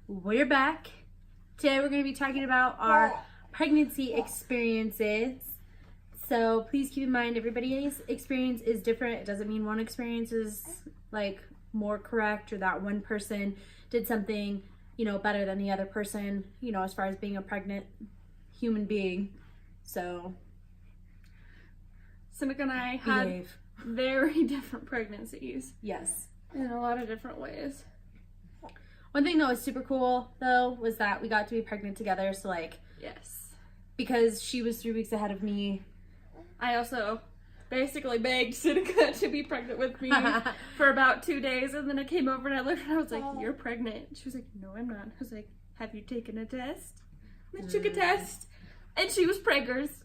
We're back. Today we're going to be talking about our pregnancy experiences. So please keep in mind everybody's experience is different. It doesn't mean one experience is like more correct or that one person did something, better than the other person, as far as being a pregnant human being. So Seneca and I had very different pregnancies. Yes. In a lot of different ways. One thing that was super cool, though, was that we got to be pregnant together. So, yes. Because she was 3 weeks ahead of me. I also basically begged Seneca to be pregnant with me for about 2 days. And then I came over and I looked and I was like, "You're pregnant." She was like, "No, I'm not." I was like, "Have you taken a test?" And I took a test. And she was preggers.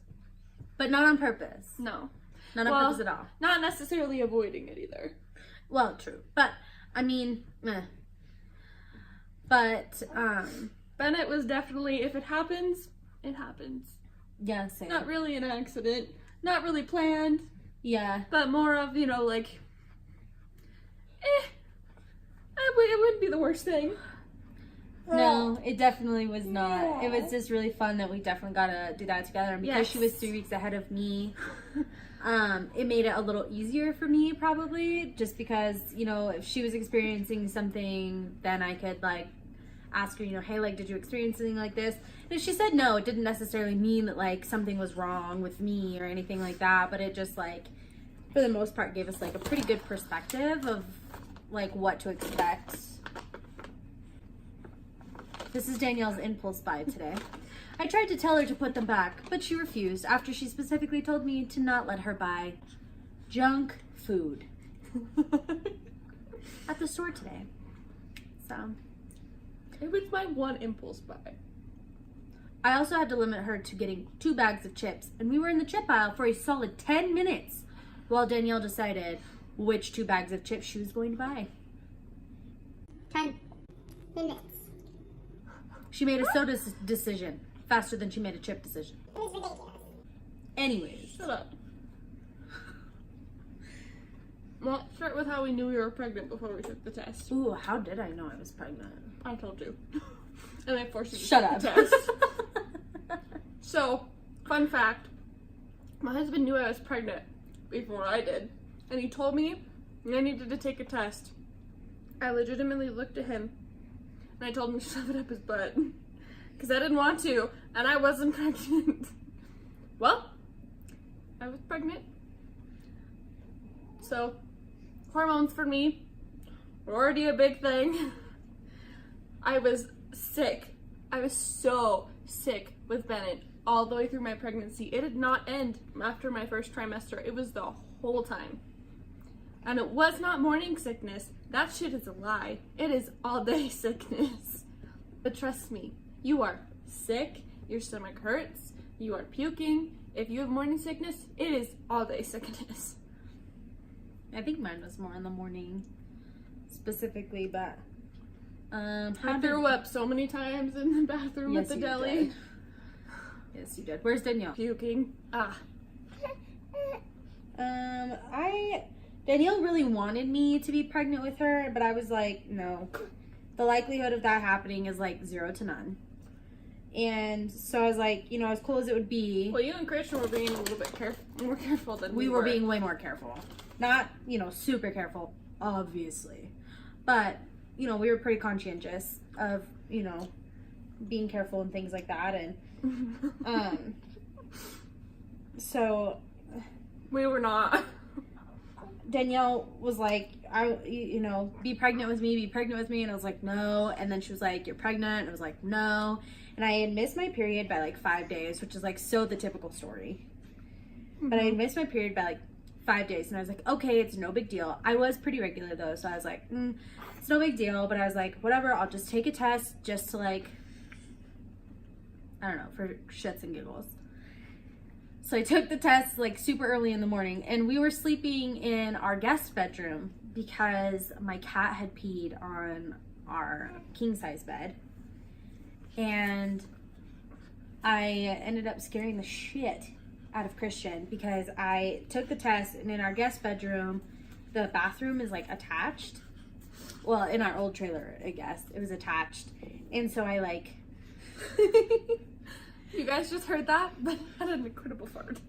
But not on purpose. No. Not on purpose at all. Not necessarily avoiding it either. Well, true. But, But, Bennett was definitely, if it happens, it happens. Yeah, same. Not really an accident. Not really planned. Yeah. But more of, it wouldn't be the worst thing. No, it definitely was not. It was just really fun that we definitely got to do that together. And because she was 3 weeks ahead of me, it made it a little easier for me probably. Just because, if she was experiencing something, then I could ask her, hey, did you experience something like this? And if she said no, it didn't necessarily mean that something was wrong with me or anything like that. But it just for the most part gave us a pretty good perspective of what to expect. This is Danielle's impulse buy today. I tried to tell her to put them back, but she refused after she specifically told me to not let her buy junk food at the store today. So, it was my one impulse buy. I also had to limit her to getting 2 bags of chips, and we were in the chip aisle for a solid 10 minutes while Danielle decided which 2 bags of chips she was going to buy. 10 minutes. She made a soda decision faster than she made a chip decision. It was ridiculous. Anyways. Shut up. Well, start with how we knew we were pregnant before we took the test. Ooh, how did I know I was pregnant? I told you. And I forced you to Shut take up. the test. So, fun fact. My husband knew I was pregnant before I did. And he told me I needed to take a test. I legitimately looked at him and I told him to shove it up his butt. Because I didn't want to. And I wasn't pregnant. Well, I was pregnant. So, hormones for me were already a big thing. I was sick. I was so sick with Bennett all the way through my pregnancy. It did not end after my first trimester. It was the whole time. And it was not morning sickness. That shit is a lie. It is all day sickness. But trust me, you are sick, your stomach hurts, you are puking. If you have morning sickness, it is all day sickness. I think mine was more in the morning specifically, but I threw up so many times in the bathroom at the deli. Did. Yes, you did. Where's Danielle? Puking. Danielle really wanted me to be pregnant with her, but I was like, no. The likelihood of that happening is 0 to none. And so I was like, as cool as it would be. Well, you and Christian were being a little bit more careful than we were being way more careful. Not, super careful, obviously. But, we were pretty conscientious of, being careful and things like that. And, so. We were not. Danielle was like, be pregnant with me. And I was like, no. And then she was like, you're pregnant. And I was like, no. And I had missed my period by 5 days, which is so the typical story. Mm-hmm. But I had missed my period by 5 days. And I was like, okay, it's no big deal. I was pretty regular though. So I was like, it's no big deal. But I was like, whatever, I'll just take a test just to I don't know, for shits and giggles. So I took the test super early in the morning, and we were sleeping in our guest bedroom because my cat had peed on our king size bed. And I ended up scaring the shit out of Christian because I took the test, and in our guest bedroom, the bathroom is attached. Well, in our old trailer, I guess. It was attached. And so I like... You guys just heard that? But I had an incredible fart.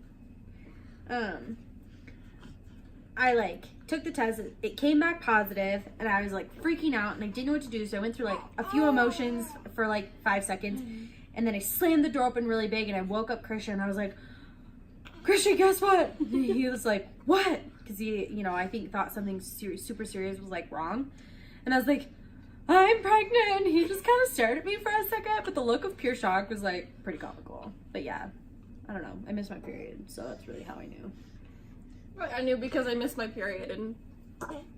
I like took the test. It came back positive, and I was like freaking out, and I didn't know what to do. So I went through like a few emotions for like 5 seconds, and then I slammed the door open really big, and I woke up Christian. And I was like, "Christian, guess what?" He was like, "What?" Because he, you know, I think thought something super serious was like wrong, and I was like, "I'm pregnant." He just kind of stared at me for a second, but the look of pure shock was like pretty comical. But yeah, I don't know. I missed my period, so that's really how I knew. I knew because I missed my period, and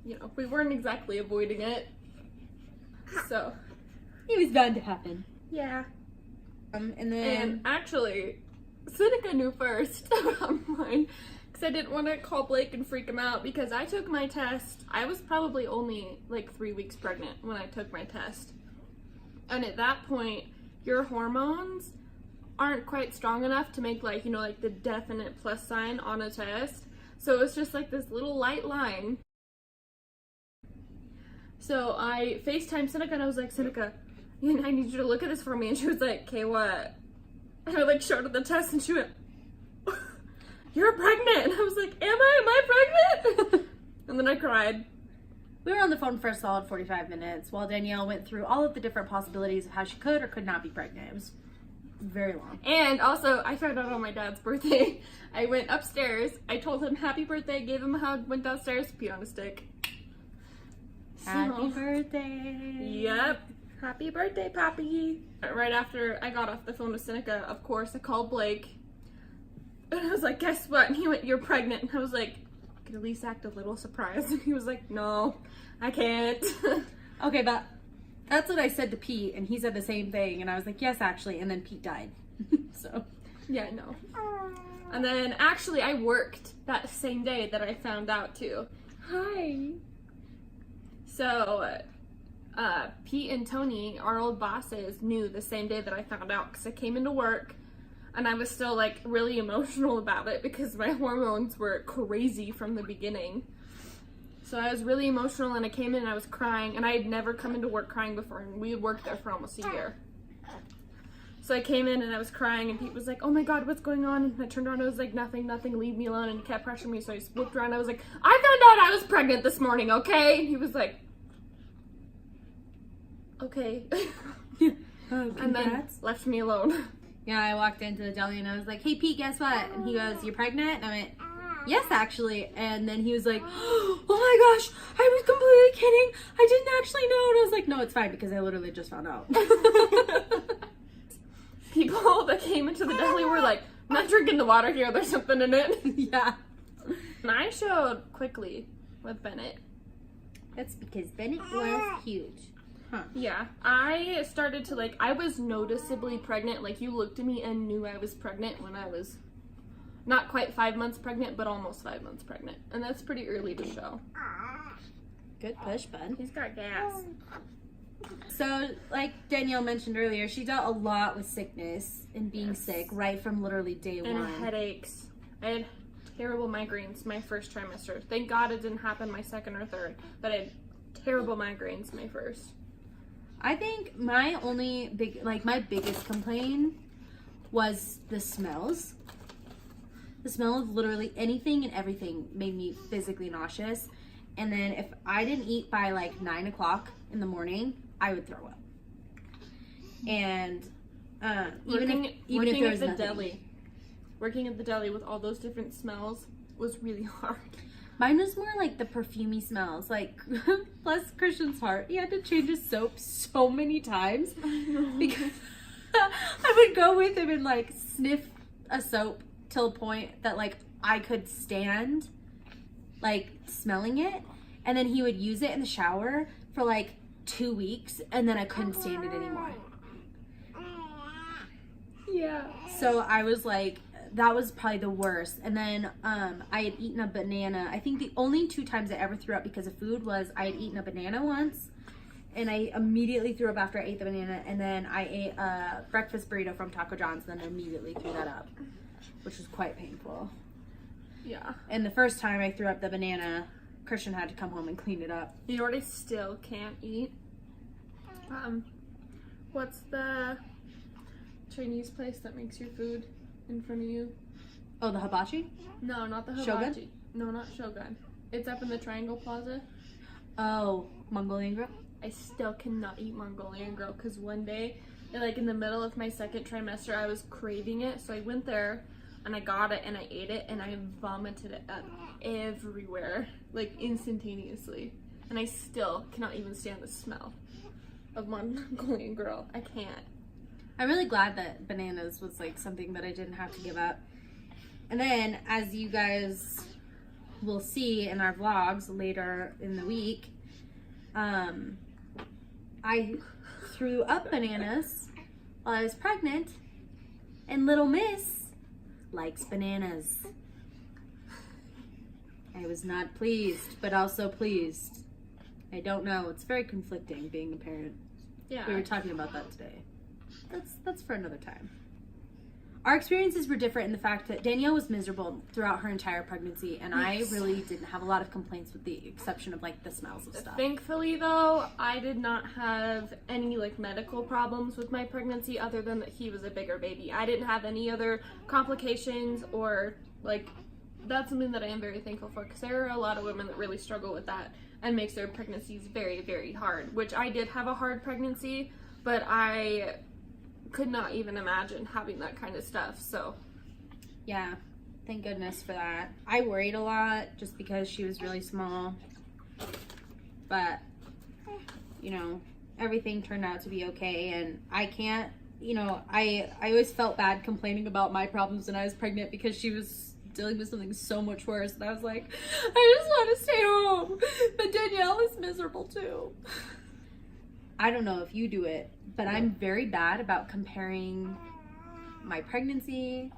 you know, we weren't exactly avoiding it. So It was bound to happen. yeah. And then And actually, Seneca knew first about mine because I didn't want to call Blake and freak him out because I took my test. I was probably only like 3 weeks pregnant when I took my test. And at that point, your hormones aren't quite strong enough to make like, you know, like the definite plus sign on a test. So it was just like this little light line. So I FaceTimed Seneca and I was like, "Seneca, I need you to look at this for me." And she was like, "Okay, what?" And I like showed her the test and she went, "You're pregnant." And I was like, Am I pregnant?" And then I cried. we were on the phone for a solid 45 minutes while Danielle went through all of the different possibilities of how she could or could not be pregnant. It was very long. And also, I found out on my dad's birthday. I went upstairs, I told him happy birthday, gave him a hug, went downstairs, peed on a stick. Happy birthday. Yep. Happy birthday, Poppy. Right after I got off the phone with Seneca, of course, I called Blake. And I was like, "Guess what?" And he went, "You're pregnant." And I was like, "I could at least act a little surprised." And he was like, "No, I can't." Okay, but that's what I said to Pete, and he said the same thing. And I was like, "Yes, actually." And then Pete died. So, Yeah, no. And then actually I worked that same day that I found out too. Hi. So, Pete and Tony, our old bosses, knew the same day that I found out because I came into work and I was still like really emotional about it because my hormones were crazy from the beginning. So I was really emotional and I came in and I was crying, and I had never come into work crying before, and we had worked there for almost a year. So I came in and I was crying, and Pete was like, "Oh my God, what's going on?" And I turned around and I was like, "Nothing, leave me alone." And he kept pressuring me, so I just looked around and I was like, "I found out I was pregnant this morning, okay?" And he was like, "Okay." And then left me alone. yeah, I walked into the deli and I was like, "Hey, Pete, guess what?" And he goes, "You're pregnant?" And I went, "Yes, actually." And then he was like, "Oh my gosh, I was completely kidding. I didn't actually know." And I was like, "No, it's fine because I literally just found out." People that came into the deli were like, "I'm not drinking the water here, there's something in it." Yeah. And I showed quickly with Bennett. That's because Bennett was huge. Huh. Yeah, I started to like, I was noticeably pregnant. Like, you looked at me and knew I was pregnant when I was not quite 5 months pregnant, but almost 5 months pregnant. And that's pretty early to show. Good push, bud. He's got gas. So, like Danielle mentioned earlier, she dealt a lot with sickness and being sick right from literally day And one. headaches. I had terrible migraines my first trimester. Thank God it didn't happen my second or third, but I had terrible migraines my first. I think my biggest complaint was the smells. The smell of literally anything and everything made me physically nauseous. And then if I didn't eat by like 9 o'clock in the morning, I would throw up. And even if there was nothing. Working at the deli with all those different smells was really hard. Mine was more like the perfumey smells. Like, bless Christian's heart, he had to change his soap so many times because I would go with him and like sniff a soap till a point that like I could stand like smelling it, and then he would use it in the shower for like 2 weeks, and then I couldn't stand it anymore. Yeah. So I was like, that was probably the worst. And then I had eaten a banana. I think the only 2 times I ever threw up because of food was I had eaten a banana once, and I immediately threw up after I ate the banana, and then I ate a breakfast burrito from Taco John's, and then immediately threw that up, which was quite painful. Yeah. And the first time I threw up the banana, Christian had to come home and clean it up. You know what I still can't eat? What's the Chinese place that makes your food in front of you? Oh, the hibachi? No, not the hibachi. Shogun? No, not Shogun. It's up in the Triangle Plaza. Oh, Mongolian grill? I still cannot eat Mongolian grill because one day, like in the middle of my second trimester, I was craving it. So I went there and I got it and I ate it and I vomited it up everywhere, like instantaneously. And I still cannot even stand the smell of Mongolian grill. I can't. I'm really glad that bananas was like something that I didn't have to give up. And then, as you guys will see in our vlogs later in the week, I threw up bananas while I was pregnant, and little miss likes bananas. I was not pleased, but also pleased. I don't know. It's very conflicting being a parent. Yeah. We were talking about that today. That's for another time. Our experiences were different in the fact that Danielle was miserable throughout her entire pregnancy, and I really didn't have a lot of complaints with the exception of like the smells of stuff. Thankfully though, I did not have any like medical problems with my pregnancy other than that he was a bigger baby. I didn't have any other complications or like, that's something that I am very thankful for because there are a lot of women that really struggle with that and makes their pregnancies very, very hard, which I did have a hard pregnancy, but I could not even imagine having that kind of stuff. So yeah, thank goodness for that. I worried a lot just because she was really small, but you know, everything turned out to be okay. And I can't, you know, I always felt bad complaining about my problems when I was pregnant because she was dealing with something so much worse, and I was like, I just want to stay home, but Danielle is miserable too. I don't know if you do it, but I'm very bad about comparing my pregnancy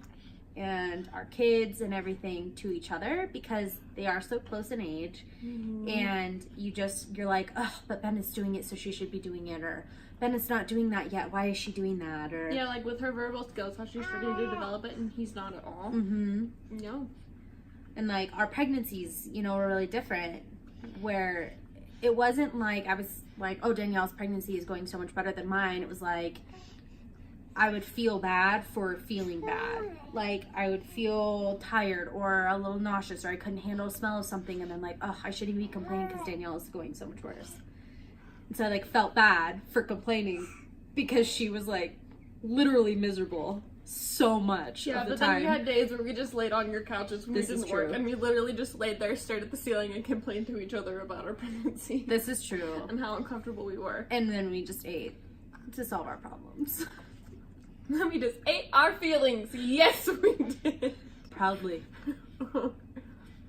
and our kids and everything to each other because they are so close in age. Mm-hmm. And you're like, oh, but Ben is doing it, so she should be doing it, or Ben is not doing that yet, why is she doing that? Or yeah, like with her verbal skills, how she's starting to develop it and he's not at all. Mm-hmm. No. And like our pregnancies, you know, were really different, where it wasn't like I was like, oh, Danielle's pregnancy is going so much better than mine. It was like I would feel bad for feeling bad. Like I would feel tired or a little nauseous, or I couldn't handle the smell of something, and then like, oh, I shouldn't be complaining because Danielle is going so much worse. And so I like felt bad for complaining because she was like literally miserable so much of the time. Yeah, but then we had days where we just laid on your couches when we didn't work, and we literally just laid there, stared at the ceiling, and complained to each other about our pregnancy. This is true. And how uncomfortable we were. And then we just ate to solve our problems. We just ate our feelings. Yes, we did. Proudly.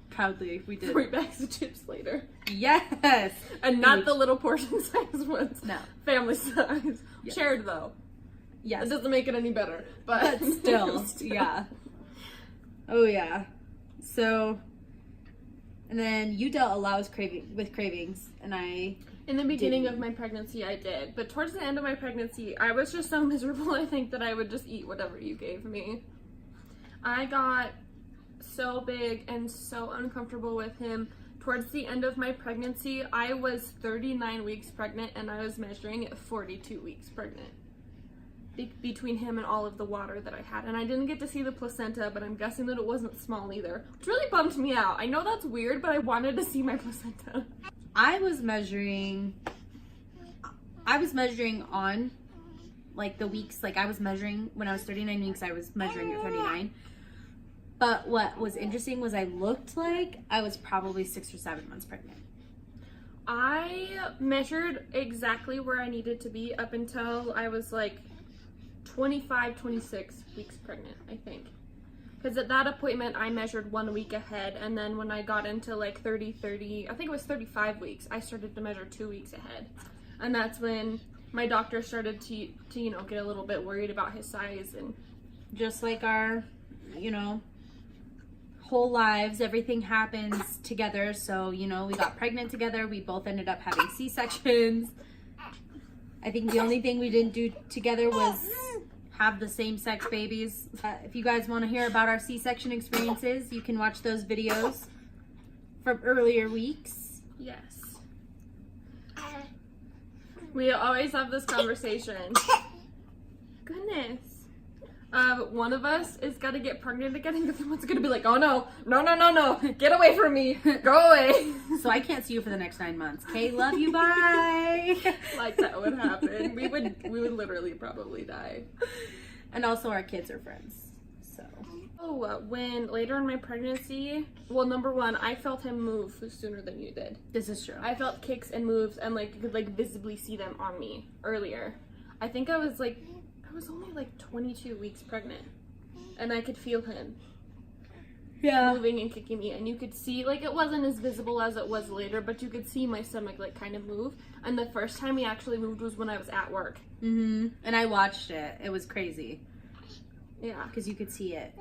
Proudly, we did. 3 bags of chips later. Yes! And not the little portion size ones. No. Family size. Yes. Shared though. Yes. It doesn't make it any better. But still, yeah. Oh yeah. So, and then you dealt a lot with cravings, and I... In the beginning of my pregnancy, I did. But towards the end of my pregnancy, I was just so miserable, I think, that I would just eat whatever you gave me. I got so big and so uncomfortable with him. Towards the end of my pregnancy, I was 39 weeks pregnant, and I was measuring at 42 weeks pregnant. Between him and all of the water that I had. And I didn't get to see the placenta, but I'm guessing that it wasn't small either, which really bummed me out. I know that's weird, but I wanted to see my placenta. I was measuring on like the weeks, like I was measuring when I was 39 weeks, I was measuring at 39. But what was interesting was I looked like I was probably 6 or 7 months pregnant. I measured exactly where I needed to be up until I was like 25, 26 weeks pregnant, I think. Because at that appointment, I measured 1 week ahead, and then when I got into like 30, I think it was 35 weeks, I started to measure 2 weeks ahead. And that's when my doctor started to you know, get a little bit worried about his size. And just like our, you know, whole lives, everything happens together. So, you know, we got pregnant together, we both ended up having C-sections. I think the only thing we didn't do together was have the same sex babies. If you guys want to hear about our C-section experiences, you can watch those videos from earlier weeks. Yes. We always have this conversation. Goodness. One of us is gonna get pregnant again, and the other one's gonna be like, "Oh no, no, get away from me, go away." So I can't see you for the next 9 months. Okay, love you, bye. Like that would happen. We would literally probably die. And also our kids are friends. So. Oh, when later in my pregnancy, well, number one, I felt him move sooner than you did. This is true. I felt kicks and moves, and like you could like visibly see them on me earlier. I think I was only like 22 weeks pregnant, and I could feel him moving and kicking me, and you could see, like, it wasn't as visible as it was later, but you could see my stomach like kind of move. And the first time he actually moved was when I was at work. And I watched it. It was crazy. Yeah, because you could see it.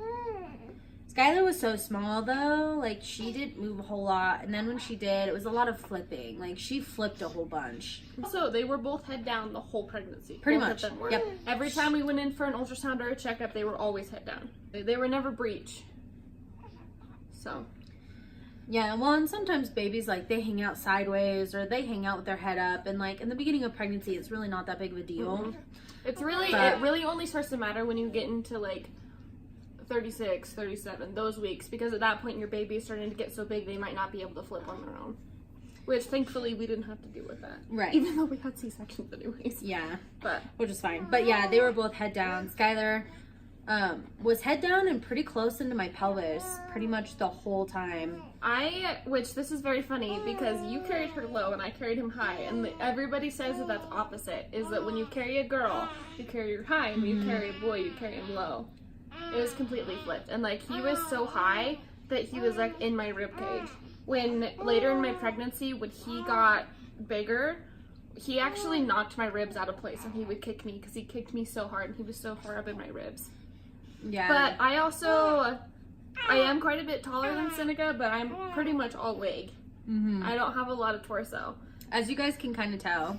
Skylar was so small though, like she didn't move a whole lot, and then when she did, it was a lot of flipping. Like she flipped a whole bunch. So they were both head down the whole pregnancy. Pretty Both much. of them were. Yep. Every time we went in for an ultrasound or a checkup, they were always head down. They were never breech. So. Yeah, well, and sometimes babies, like, they hang out sideways or they hang out with their head up, and like in the beginning of pregnancy, it's really not that big of a deal. It really only starts to matter when you get into like 36, 37, those weeks, because at that point your baby is starting to get so big they might not be able to flip on their own. Which thankfully we didn't have to deal with that. Right. Even though we had C-sections anyways. Yeah. But which is fine. But yeah, they were both head down. Skylar was head down and pretty close into my pelvis pretty much the whole time. Which this is very funny because you carried her low and I carried him high, and everybody says that that's opposite, is that when you carry a girl, you carry her high, and when you carry a boy, you carry him low. It was completely flipped, and like he was so high that he was like in my rib cage. When later in my pregnancy, when he got bigger, he actually knocked my ribs out of place, and he would kick me because he kicked me so hard, and he was so far up in my ribs. Yeah. But I am quite a bit taller than Seneca, but I'm pretty much all leg. I don't have a lot of torso. As you guys can kind of tell,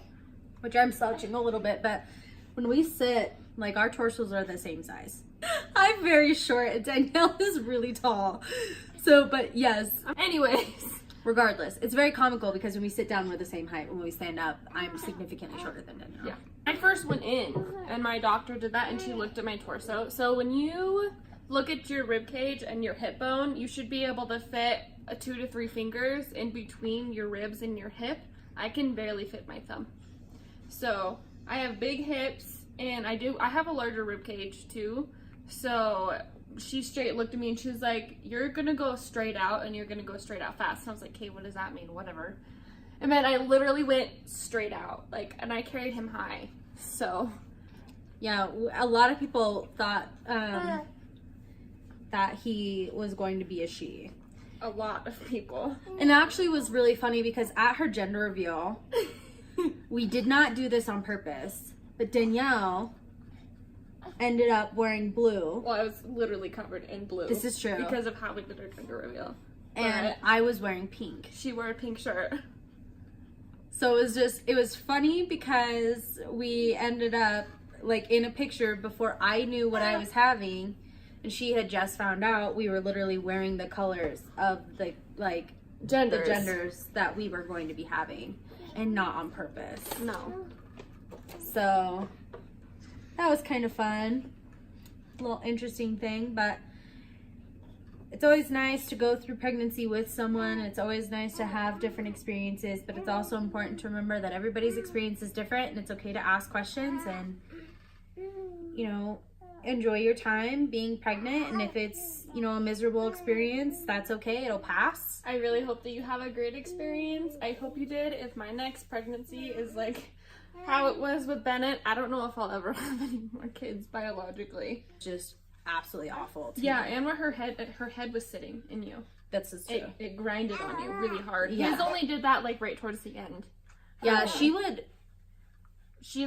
which I'm slouching a little bit, but when we sit, like our torsos are the same size. I'm very short and Danielle is really tall. So, but yes. Anyways. Regardless, it's very comical because when we sit down, we're the same height. When we stand up, I'm significantly shorter than Danielle. Yeah. I first went in and my doctor did that and she looked at my torso. So when you look at your rib cage and your hip bone, you should be able to fit 2 to 3 fingers in between your ribs and your hip. I can barely fit my thumb. So I have big hips and I have a larger rib cage too. So she straight looked at me and she was like, "You're gonna go straight out and you're gonna go straight out fast." And I was like, "Okay, what does that mean?" Whatever. And then I literally went straight out, like, and I carried him high. So yeah, a lot of people thought that he was going to be a she. A lot of people. And it actually was really funny because at her gender reveal, we did not do this on purpose, but Danielle ended up wearing blue. Well, I was literally covered in blue. This is true. Because of how we did our gender reveal. And I was wearing pink. She wore a pink shirt. So it was funny because we ended up like in a picture before I knew what I was having, and she had just found out. We were literally wearing the colors of the like genders. The genders that we were going to be having, and not on purpose. No. So that was kind of fun. A little interesting thing, but it's always nice to go through pregnancy with someone. It's always nice to have different experiences, but it's also important to remember that everybody's experience is different, and it's okay to ask questions and, you know, enjoy your time being pregnant. And if it's, you know, a miserable experience, that's okay. It'll pass. I really hope that you have a great experience. I hope you did. If my next pregnancy is like how it was with Bennett, I don't know if I'll ever have any more kids biologically. Just absolutely awful to Yeah, me. and where her head was sitting in you. That's just true. It grinded on you really hard. Yeah. His only did that like right towards the end. Yeah, She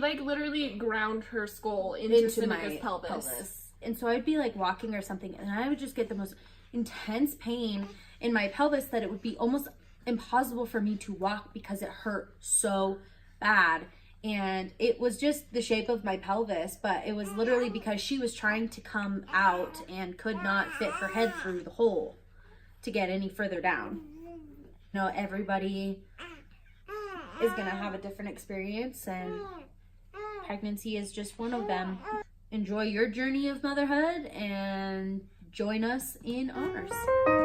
like literally ground her skull into Seneca's my pelvis. And so I'd be like walking or something, and I would just get the most intense pain in my pelvis that it would be almost impossible for me to walk because it hurt so bad. And it was just the shape of my pelvis, but it was literally because she was trying to come out and could not fit her head through the hole to get any further down. You know, everybody is gonna have a different experience, and pregnancy is just one of them. Enjoy your journey of motherhood and join us in ours.